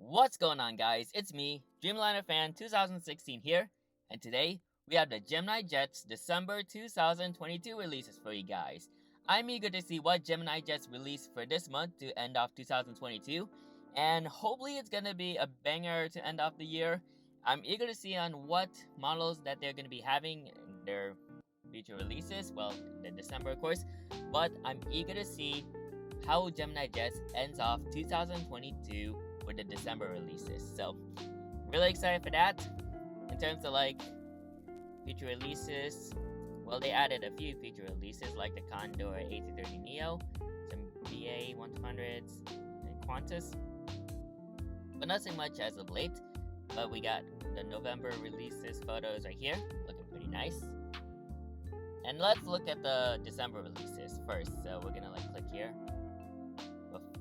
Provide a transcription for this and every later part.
What's going on, guys? It's me, Dreamliner Fan 2016 here, and today we have the GeminiJets December 2022 releases for you guys. I'm eager to see what GeminiJets release for this month to end off 2022, and hopefully it's gonna be a banger to end off the year. I'm eager to see on what models that they're gonna be having in their future releases, well, in December of course, but I'm eager to see how GeminiJets ends off 2022 with the December releases. So, really excited for that. In terms of future releases, well, they added a few feature releases like the Condor A330 Neo, some BA 1200s, and Qantas, but nothing much as of late. But we got the November releases photos right here, looking pretty nice. And let's look at the December releases first. So we're gonna click here.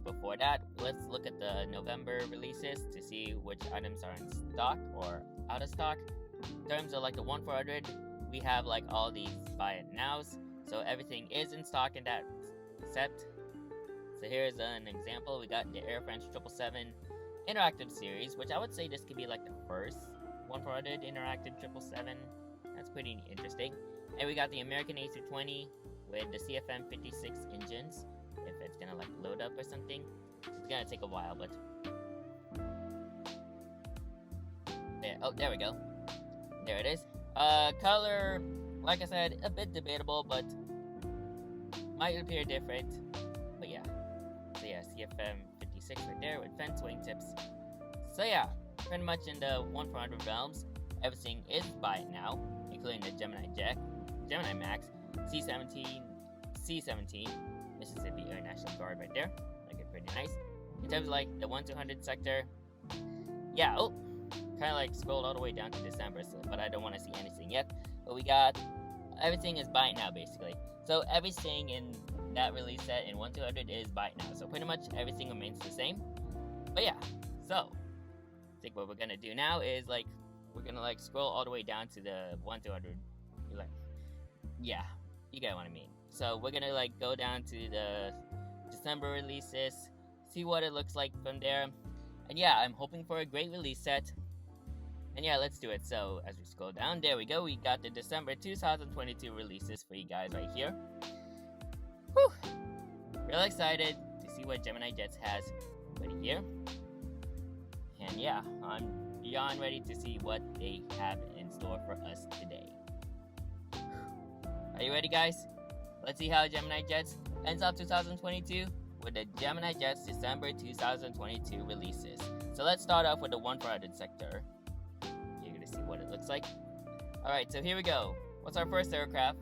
Before that, let's look at the November releases to see which items are in stock or out of stock. In terms of the 1-400, we have all these buy it nows, so everything is in stock in that set. So here's an example. We got the Air France 777 interactive series, which I would say this could be the first 1-400 interactive 777. That's pretty interesting. And we got the American A320 with the CFM 56 engines. If it's gonna load up or something, it's gonna take a while, but there we go. There it is. Color, like I said, a bit debatable, but might appear different. But yeah. So yeah, CFM 56 right there with fence wingtips. So yeah, pretty much in the 1-400 realms, everything is buy it now, including the Gemini Max, C-17, Mississippi Air National Guard right there. Looking pretty nice. In terms of the 1-200 sector, yeah, kind of scrolled all the way down to December, but I don't want to see anything yet. But we got everything is buy it now basically. So everything in that release set in 1-200 is buy it now. So pretty much everything remains the same. But yeah, so I think what we're gonna do now is we're gonna scroll all the way down to the 1-200. Yeah, you get what I mean. So we're gonna go down to the December releases, see what it looks like from there. And yeah, I'm hoping for a great release set. And yeah, let's do it. So as we scroll down, there we go. We got the December 2022 releases for you guys right here. Whew! Real excited to see what GeminiJets has for the year. And yeah, I'm beyond ready to see what they have in store for us today. Are you ready, guys? Let's see how GeminiJets ends up 2022 with the GeminiJets December 2022 releases. So let's start off with the 1-400 sector. You're gonna see what it looks like. Alright, so here we go. What's our first aircraft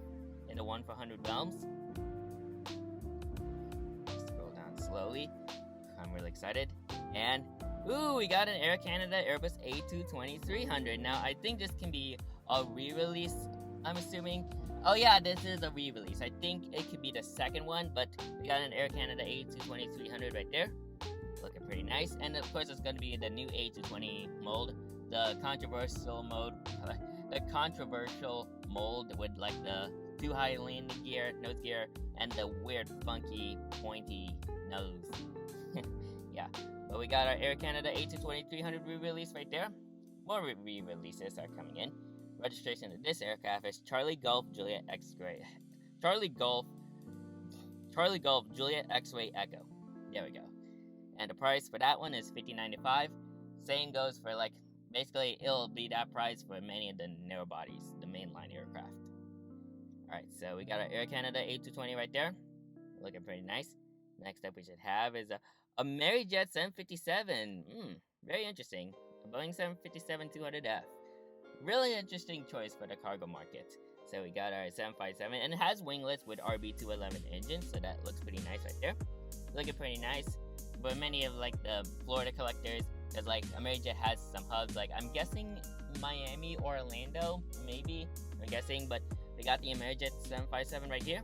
in the 1-400 realms? Scroll down slowly. I'm really excited. And, ooh, we got an Air Canada Airbus A220-300. Now, I think this can be a re-release, I'm assuming. Oh yeah, this is a re-release. I think it could be the second one, but we got an Air Canada A220-300 right there. Looking pretty nice. And of course, it's going to be the new A220 mold. The controversial mold with the too high landing gear, nose gear, and the weird, funky, pointy nose. Yeah, but we got our Air Canada A220-300 re-release right there. More re-releases are coming in. Registration of this aircraft is Charlie Golf Juliet X-Ray. Charlie Golf Juliet X-Ray Echo. There we go. And the price for that one is $50.95. Same goes for basically it'll be that price for many of the narrow bodies, the mainline aircraft. Alright, so we got our Air Canada A220 right there. Looking pretty nice. Next up we should have is a GeminiJets 757. Very interesting. A Boeing 757-200F. Really interesting choice for the cargo market. So we got our 757, and it has winglets with RB211 engine, so that looks pretty nice right there. Looking pretty nice. But many of the Florida collectors, because GeminiJet has some hubs, I'm guessing Miami or Orlando, maybe. I'm guessing, but we got the GeminiJet 757 right here.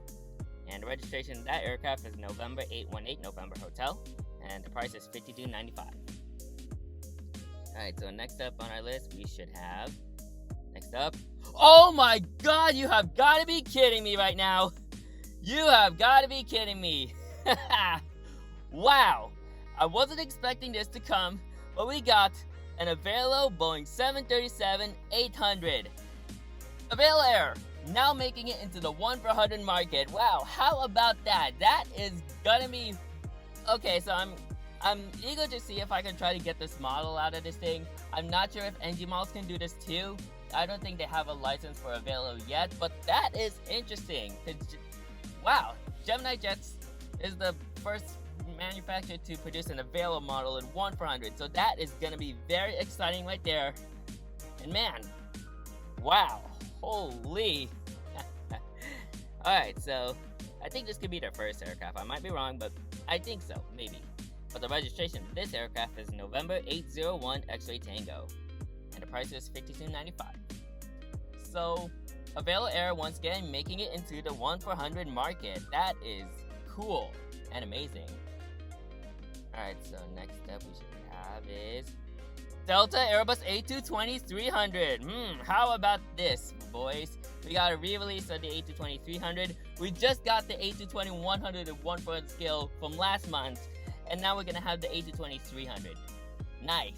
And the registration of that aircraft is November 818, November Hotel, and the price is $52.95. Alright, so next up on our list, we should have. Next up. Oh my god, you have got to be kidding me right now. You have got to be kidding me. Wow. I wasn't expecting this to come, But we got an Avelo Boeing 737-800. Avelo Air, now making it into the 1 per 100 market. Wow, how about that? That is gonna be... Okay, so I'm eager to see if I can try to get this model out of this thing. I'm not sure if NG models can do this too. I don't think they have a license for Avelo yet, but that is interesting. Wow, GeminiJets is the first manufacturer to produce an Avelo model in 1 per 100, so that is gonna be very exciting right there. And man, wow, holy. Alright, so I think this could be their first aircraft. I might be wrong, but I think so, maybe. But the registration of this aircraft is November 801 X-Ray Tango, and the price is $52.95. So, Avelo Air once again making it into the 1 per 100 market. That is cool and amazing. Alright, so next up we should have is Delta Airbus A220-300. How about this, boys? We got a re-release of the A220-300. We just got the A220-100 at 1 per 100 scale from last month. And now we're gonna have the A220-300. Nice.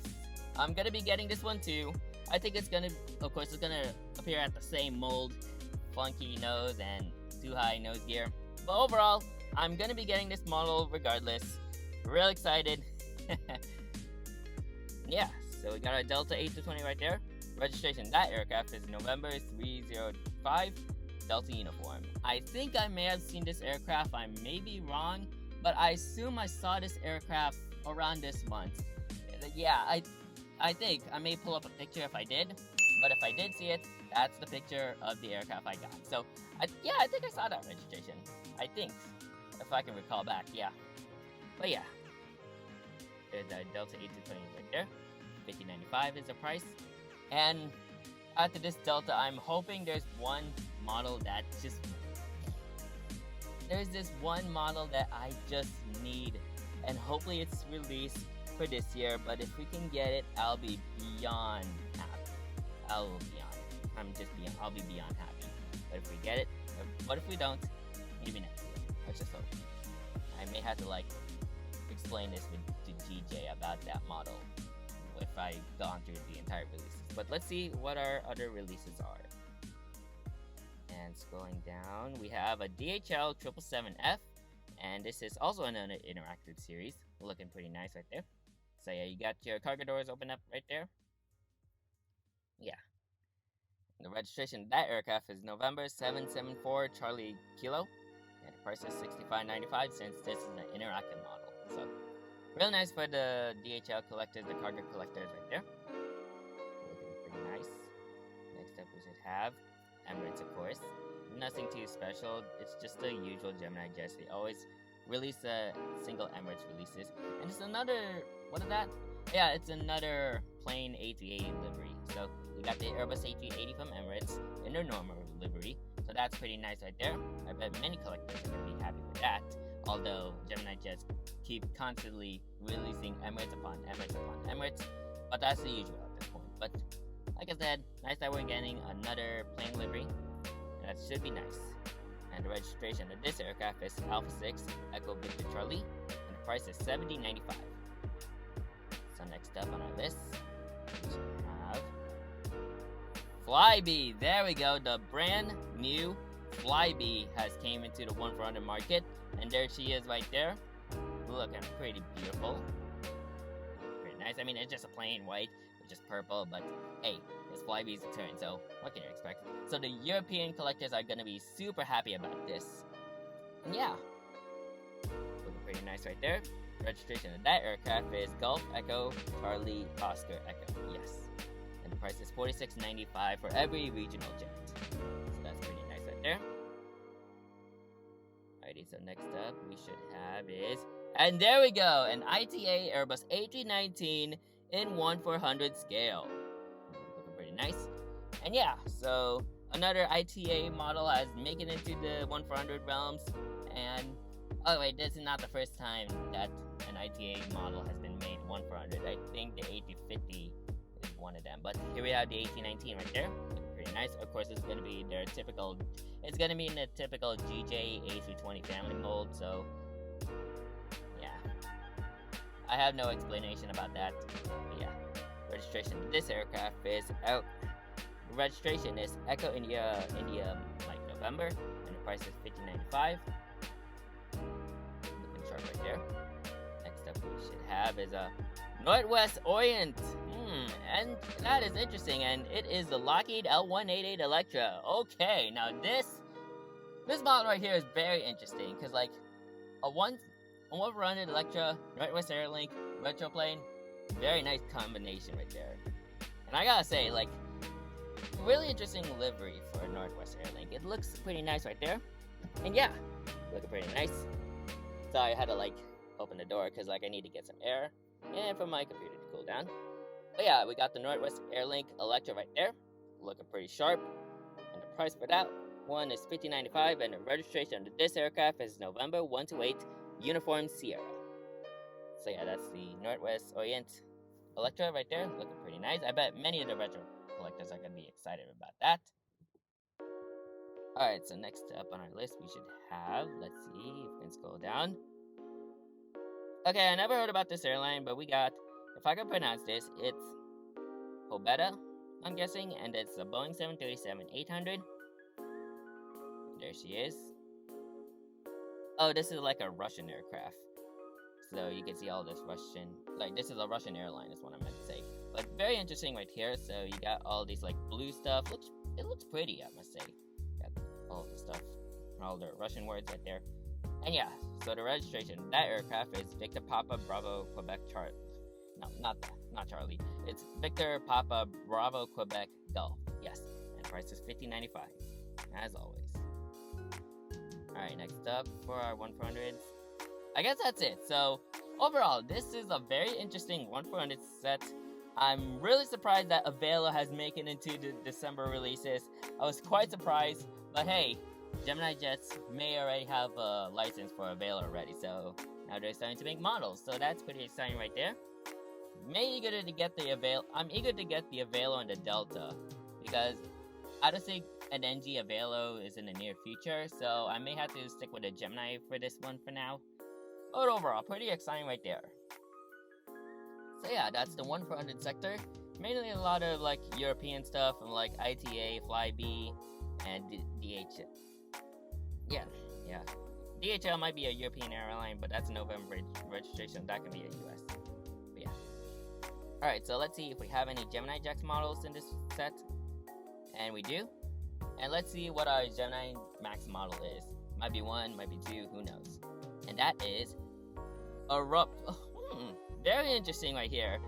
I'm gonna be getting this one too. I think it's gonna, of course, it's gonna appear at the same mold, funky nose and too high nose gear. But overall, I'm gonna be getting this model regardless. Real excited. Yeah, so we got our Delta A220 right there. Registration, that aircraft is November 305 Delta Uniform. I think I may have seen this aircraft, I may be wrong, but I assume I saw this aircraft around this month. Yeah, I think I may pull up a picture if I did, but if I did see it, that's the picture of the aircraft I got. So, I think I saw that registration. I think, if I can recall back, yeah. But yeah, there's a Delta A220 right there. $50.95 is the price. And after this Delta, I'm hoping there's one model that just... There's this one model that I just need, and hopefully it's released for this year, but if we can get it, I'll be beyond happy. I'll be beyond happy. But if we get it, what if we don't? Maybe next year. Let's just hope. I may have to explain this to GJ about that model if I gone through the entire releases. But let's see what our other releases are. And scrolling down, we have a DHL 777F, and this is also another interactive series, looking pretty nice right there. So yeah, you got your cargo doors open up right there. Yeah. The registration of that aircraft is November 774 Charlie Kilo, and the price is $65.95 since this is an interactive model. So, real nice for the DHL collectors, the cargo collectors right there. Looking pretty nice. Next up we should have Emirates, of course. Nothing too special. It's just the usual GeminiJets. They always release single Emirates releases. And it's another... What is that? Yeah, it's another plain A380 livery. So, we got the Airbus A380 from Emirates in their normal livery. So that's pretty nice right there. I bet many collectors are going to be happy with that. Although, GeminiJets keep constantly releasing Emirates upon Emirates upon Emirates. But that's the usual at this point. But, like I said, nice that we're getting another plain livery. That should be nice. And the registration of this aircraft is Alpha 6 Echo Victor Charlie, and the price is $70.95. So next up on our list, we should have Flybe. There we go. The brand new Flybe has came into the 1 per 100 market, and there she is right there, looking pretty beautiful. Pretty nice. I mean, it's just a plain white. Just purple, but hey, it's Flybe's turn, so what can you expect? So the European collectors are gonna be super happy about this. And yeah, looking pretty nice right there. Registration of that aircraft is Golf Echo Charlie Oscar Echo. Yes, and the price is $46.95 for every regional jet. So that's pretty nice right there. Alrighty, so next up we should have is, and there we go, an ITA Airbus A319 in 1 per 100 scale. Looking pretty nice. And yeah, so another ITA model has making it into the 1 per 100 realms. And oh wait, this is not the first time that an ITA model has been made 1 per 100. I think the A350 is one of them. But here we have the A319 right there. Looking pretty nice. Of course, it's gonna be their typical. It's gonna be in the typical GJ A320 family mold. So yeah. I have no explanation about that. But yeah, registration of this aircraft is out. Registration is Echo India like November, and the price is $15.95. Looking sharp right there. Next up we should have is a Northwest Orient. And that is interesting, and it is the Lockheed L188 Electra. Okay, now this model right here is very interesting, because like a 1-400 Electra, Northwest Airlink, retroplane, very nice combination right there. And I gotta say, like, really interesting livery for Northwest Airlink. It looks pretty nice right there. And yeah, looking pretty nice. Sorry, I had to like open the door because like I need to get some air and for my computer to cool down. But yeah, we got the Northwest Airlink Electra right there, looking pretty sharp. And the price for that one is $15.95, and the registration of this aircraft is November 128 Uniform Sierra. So yeah, that's the Northwest Orient Electra right there, looking pretty nice. I bet many of the retro collectors are going to be excited about that. Alright, so next up on our list we should have, let's see if we can scroll down. Okay, I never heard about this airline, but we got, if I can pronounce this, it's Pobeda, I'm guessing, and it's a Boeing 737-800. There she is. Oh, this is like a Russian aircraft. So you can see all this Russian, like this is a Russian airline is what I meant to say. But very interesting right here. So you got all these like blue stuff. It looks pretty, I must say. Got all the stuff, all the Russian words right there. And yeah, so the registration, that aircraft is Victor Papa Bravo Quebec Charlie. No, not Charlie. It's Victor Papa Bravo Quebec Golf. Yes, and the price is $15.95, as always. Alright, next up for our 1-400s. I guess that's it. So, overall, this is a very interesting 1-400 set. I'm really surprised that Avelo has made it into the December releases. I was quite surprised, but hey, GeminiJets may already have a license for Avelo already, so now they're starting to make models, so that's pretty exciting right there. I'm eager to get the Avelo and the Delta, because I don't think an NG Avelo is in the near future, so I may have to stick with a Gemini for this one for now. But overall, pretty exciting right there. So yeah, that's the 1-400 sector. Mainly a lot of like European stuff from like ITA, Flybe, and DHL. Yeah. DHL might be a European airline, but that's November registration. That can be a US. But yeah. Alright, so let's see if we have any GeminiJets models in this set. And we do. And let's see what our Gemini Max model is. Might be 1, might be 2, who knows. And that is very interesting right here.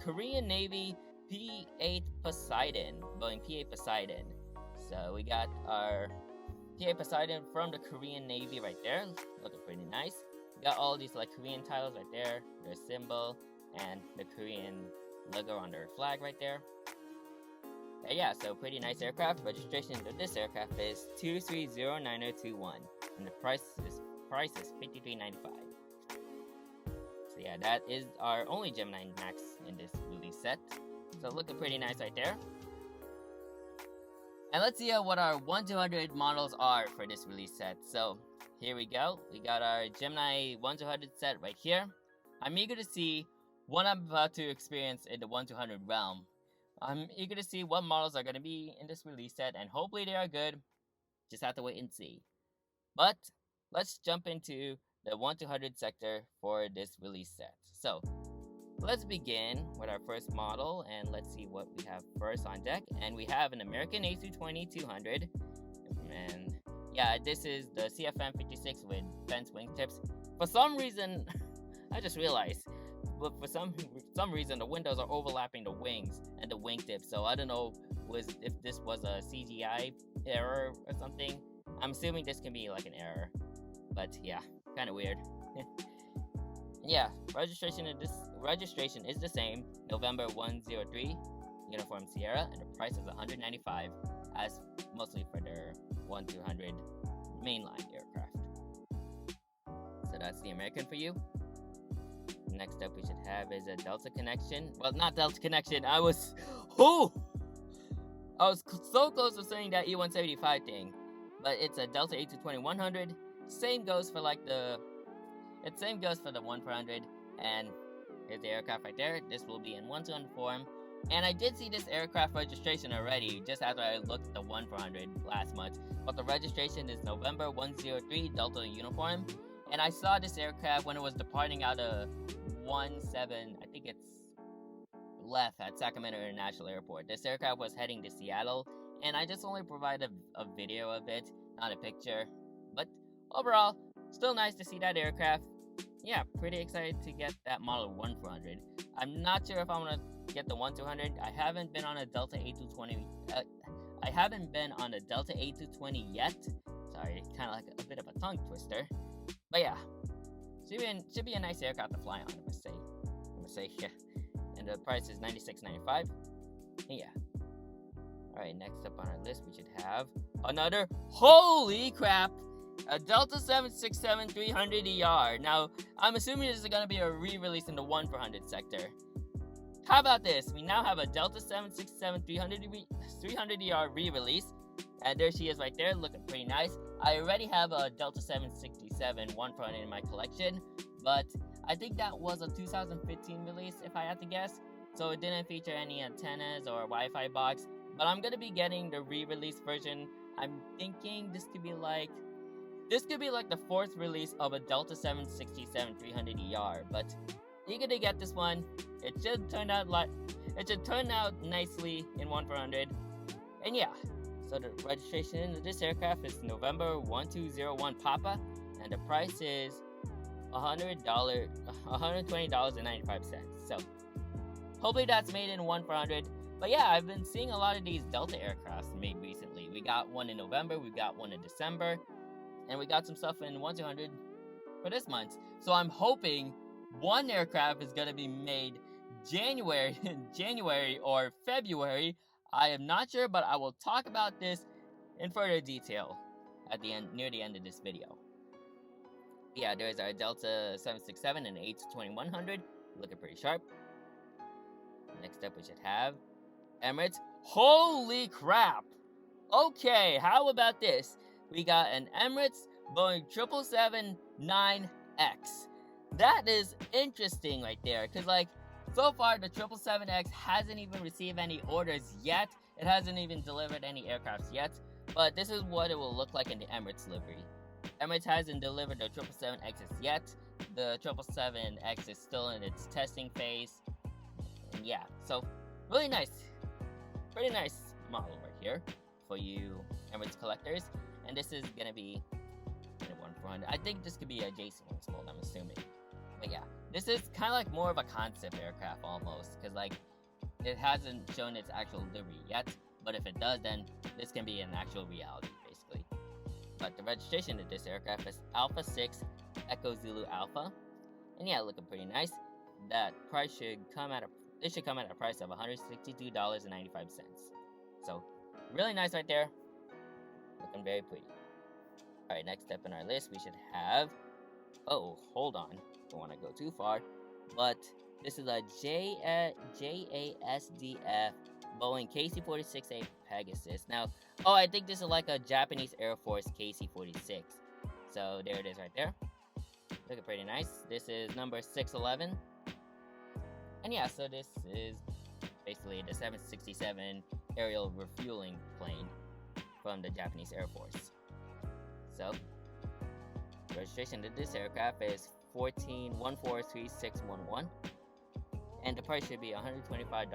Korean Navy P-8 Poseidon, Boeing P-8 Poseidon. So we got our P-8 Poseidon from the Korean Navy right there, looking pretty nice. We got all these like Korean titles right there, their symbol, and the Korean logo on their flag right there. And yeah, so pretty nice aircraft. Registration of this aircraft is 2309021, and the price is $53.95. So yeah, that is our only Gemini Max in this release set. So looking pretty nice right there. And let's see what our 1-200 models are for this release set. So here we go. We got our Gemini 1-200 set right here. I'm eager to see what I'm about to experience in the 1-200 realm. I'm eager to see what models are going to be in this release set, and hopefully they are good. Just have to wait and see. But let's jump into the 1-200 sector for this release set. So let's begin with our first model, and let's see what we have first on deck. And we have an American A320-200, and yeah, this is the CFM56 with bent wingtips. For some reason, I just realized, but for some reason the windows are overlapping the wings and the wingtips. So I don't know if this was a CGI error or something. I'm assuming this can be like an error, but yeah, kind of weird. Yeah, registration is the same, November 103, Uniform Sierra, and the price is $195, as mostly for their 1-200 mainline aircraft. So that's the American for you. Next up we should have is a Delta Connection. Well, not Delta Connection. I was so close to saying that E175 thing, but it's a Delta A220-100. Same goes for the 1-400, and here's the aircraft right there. This will be in 1-200 form. And I did see this aircraft registration already, just after I looked at the 1-400 last month. But the registration is November 103 Delta Uniform. And I saw this aircraft when it was departing out of 17, I think it's left at Sacramento International Airport. This aircraft was heading to Seattle, and I just only provided a video of it, not a picture. But overall, still nice to see that aircraft. Yeah, pretty excited to get that model 1-400. I'm not sure if I want to get the 1-200. I haven't been on a Delta A220. I haven't been on a Delta A220 yet. Sorry, kind of like a bit of a tongue twister. But yeah, should be a nice aircraft to fly on. I must say, yeah. And the price is $96.95. Yeah. All right, next up on our list, we should have another. Holy crap! A Delta 767-300ER. Now, I'm assuming this is going to be a re-release in the 1-400 sector. How about this? We now have a Delta 767-300ER re-release. And there she is right there, looking pretty nice. I already have a Delta 767 1-400 in my collection, but I think that was a 2015 release, if I had to guess. So it didn't feature any antennas or Wi-Fi box. But I'm going to be getting the re-release version. I'm thinking this could be like the fourth release of a Delta 767-300ER, but eager to get this one. It should turn out nicely in 1-400. And yeah, so the registration of this aircraft is November 1201 Papa, and the price is $120.95. So hopefully that's made in 1-400. But yeah, I've been seeing a lot of these Delta aircrafts made recently. We got one in November, we got one in December, and we got some stuff in 1-200 for this month. So I'm hoping one aircraft is gonna be made January or February. I am not sure, but I will talk about this in further detail at the end, near the end of this video. Yeah, there's our Delta 767 and A220-100, looking pretty sharp. Next up, we should have Emirates. Holy crap! Okay, how about this? We got an Emirates Boeing 777-9X. That is interesting right there, because like, so far the 777X hasn't even received any orders yet. It hasn't even delivered any aircrafts yet, but this is what it will look like in the Emirates livery. Emirates hasn't delivered the 777Xs yet. The 777X is still in its testing phase. And yeah, so really nice. Pretty nice model right here for you Emirates collectors. And this is gonna be in 1-400. I think this could be a Jason Wings mold, I'm assuming. But yeah, this is kind of like more of a concept aircraft almost, because like it hasn't shown its actual livery yet. But if it does, then this can be an actual reality, basically. But the registration of this aircraft is Alpha 6 Echo Zulu Alpha. And yeah, looking pretty nice. That price should come at a price of $162.95. So really nice right there. Looking very pretty. Alright, next up on our list, we should have... Oh, hold on. Don't want to go too far. But this is a JASDF Boeing KC-46A Pegasus. Now, I think this is like a Japanese Air Force KC-46. So there it is right there. Looking pretty nice. This is number 611. And yeah, so this is basically the 767 aerial refueling plane from the Japanese Air Force. So, registration to this aircraft is 14143611, and the price should be $125.95.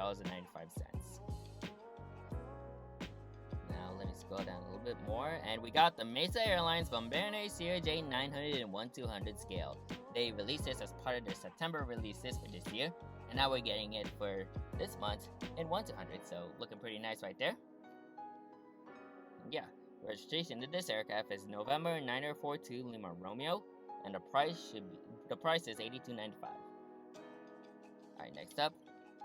Now, let me scroll down a little bit more, and we got the Mesa Airlines Bombardier CRJ 900 and 1-200 scale. They released this as part of their September releases for this year, and now we're getting it for this month in 1-200, so looking pretty nice right there. Yeah, registration to this aircraft is November 9042 Lima Romeo, and the price is $82.95. Alright, next up,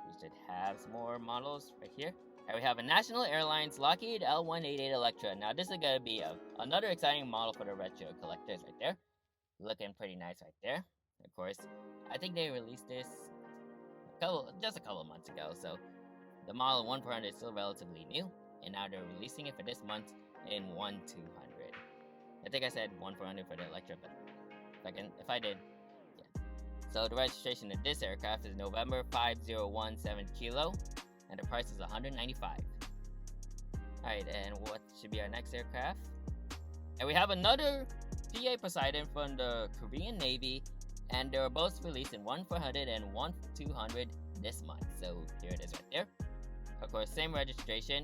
we should have some more models right here. And we have a National Airlines Lockheed L188 Electra. Now this is gonna be another exciting model for the retro collectors right there. Looking pretty nice right there. Of course, I think they released this just a couple of months ago, so the model 1-400 is still relatively new, and now they're releasing it for this month in 1-200. I think I said 1-400 for the Electra, but if I did, yeah. So the registration of this aircraft is November 5017 Kilo, and the price is $195. Alright, and what should be our next aircraft? And we have another PA Poseidon from the Korean Navy, and they were both released in 1-400 and 1-200 this month. So here it is right there. Of course, same registration,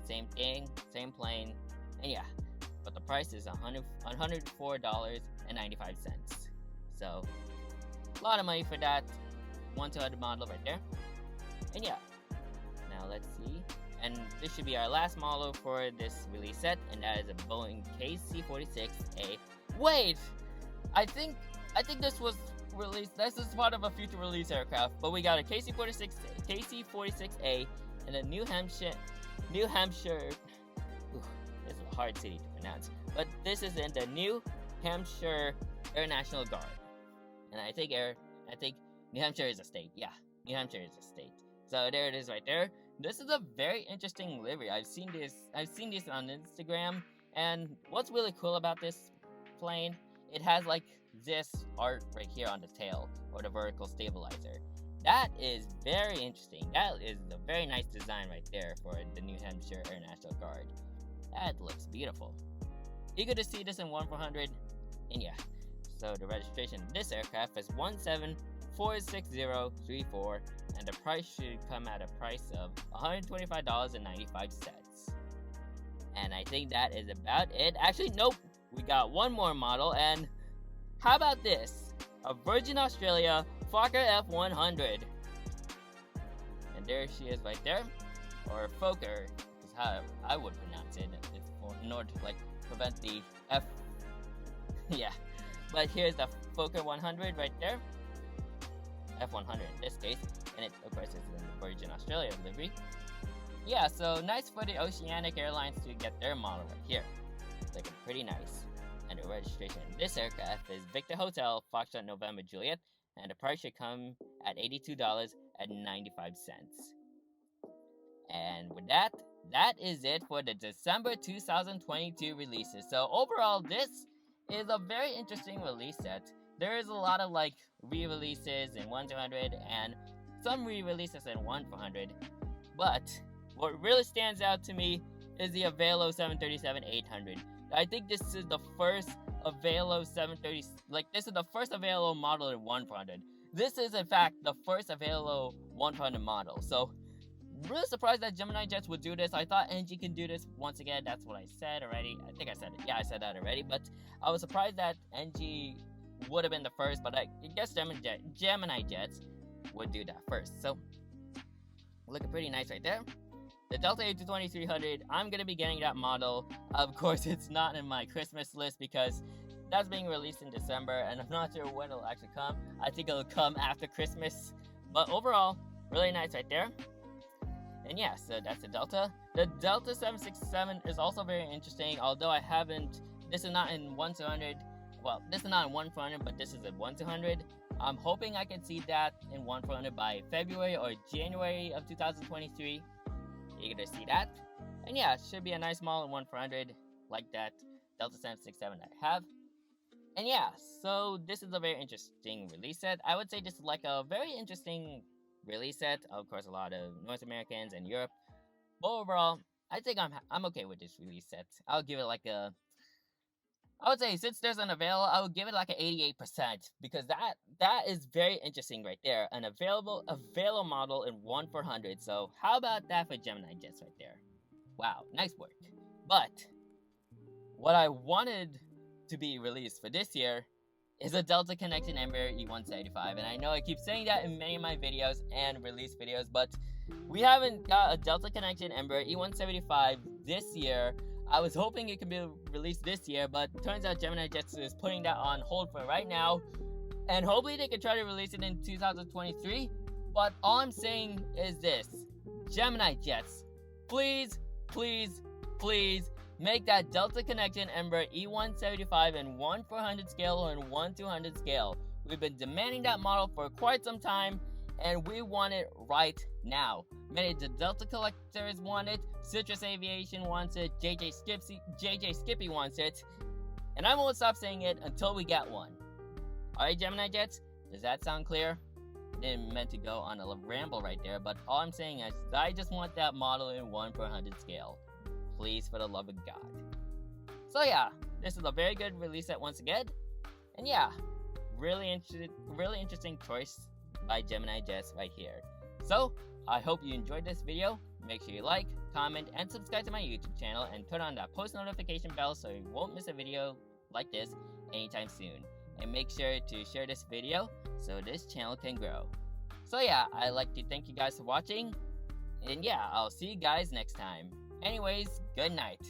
same thing, same plane, and yeah, but the price is $104.95. So a lot of money for that 1-200 model right there. And yeah, now let's see. And this should be our last model for this release set, and that is a Boeing KC-46A. Wait! I think this was released. This is part of a future release aircraft, but we got a KC-46A in a New Hampshire. Ooh, this is a hard city to pronounce, but this is in the New Hampshire Air National Guard, and I think New Hampshire is a state. Yeah, New Hampshire is a state. So there it is right there. This is a very interesting livery. I've seen this on Instagram, and what's really cool about this plane, it has like this art right here on the tail, or the vertical stabilizer. That is very interesting. That is a very nice design right there for the New Hampshire Air National Guard. That looks beautiful. Eager to see this in 1-400, and yeah. So the registration of this aircraft is 1746034, and the price should come at a price of $125.95. And I think that is about it. Actually, nope. We got one more model, and how about this? A Virgin Australia Fokker F100. And there she is right there. Or Fokker is how I would pronounce it in order to like prevent the F. Yeah. But here's the Fokker 100 right there. F100 in this case. And it, of course, is in the Virgin Australia livery. Yeah, so nice for the Oceanic Airlines to get their model right here. It's looking pretty nice. And the registration in this aircraft is Victor Hotel, Foxtrot November Juliet, and the price should come at $82.95. And with that, that is it for the December 2022 releases. So overall, this is a very interesting release set. There is a lot of like re-releases in 1-200 and some re-releases in 1-400. But what really stands out to me is the Avelo 737-800. I think this is the first Avelo 730, this is the first Avelo model in 1-400. This is in fact the first Avelo 1-400 model. So really surprised that GeminiJets would do this. I thought NG can do this once again. That's what I said already. I think I said it. Yeah, I said that already. But I was surprised that NG would have been the first, but I guess GeminiJets would do that first. So looking pretty nice right there. The Delta A220-300, I'm going to be getting that model. Of course, it's not in my Christmas list because that's being released in December, and I'm not sure when it'll actually come. I think it'll come after Christmas. But overall, really nice right there. And yeah, so that's the Delta. The Delta 767 is also very interesting, although this is not in 1-200. Well, this is not in 1-400, but this is in 1-200. I'm hoping I can see that in 1-400 by February or January of 2023. Eager to see that. And yeah, it should be a nice model in 1-400 like that Delta 767 I have. And yeah, so this is a very interesting release set. I would say this is like a very interesting release set. Of course, a lot of North Americans and Europe. But overall, I think I'm okay with this release set. I'll give it like I would say since there's an Avelo, I would give it like an 88% because that is very interesting right there. An Avelo model in 1-400. So how about that for GeminiJets right there? Wow, nice work. But what I wanted to be released for this year is a Delta Connection Embraer E175, and I know I keep saying that in many of my videos and release videos, but we haven't got a Delta Connection Embraer E175 this year. I was hoping it could be released this year, but turns out GeminiJets is putting that on hold for right now, and hopefully they can try to release it in 2023. But all I'm saying is this: GeminiJets, please, please, please make that Delta Connection Embraer E175 in 1-400 scale or in 1-200 scale. We've been demanding that model for quite some time, and we want it right now. Many of the Delta collectors want it, Citrus Aviation wants it, JJ Skippy wants it, and I won't stop saying it until we get one. Alright, GeminiJets, Does that sound clear? Didn't meant to go on a ramble right there, but all I'm saying is I just want that model in 1/100 scale. Please, for the love of God. So yeah, this is a very good release set once again. And yeah, really interesting choice by GeminiJets right here. So, I hope you enjoyed this video. Make sure you like, comment, and subscribe to my YouTube channel and turn on that post notification bell so you won't miss a video like this anytime soon. And make sure to share this video so this channel can grow. So yeah, I'd like to thank you guys for watching. And yeah, I'll see you guys next time. Anyways, good night.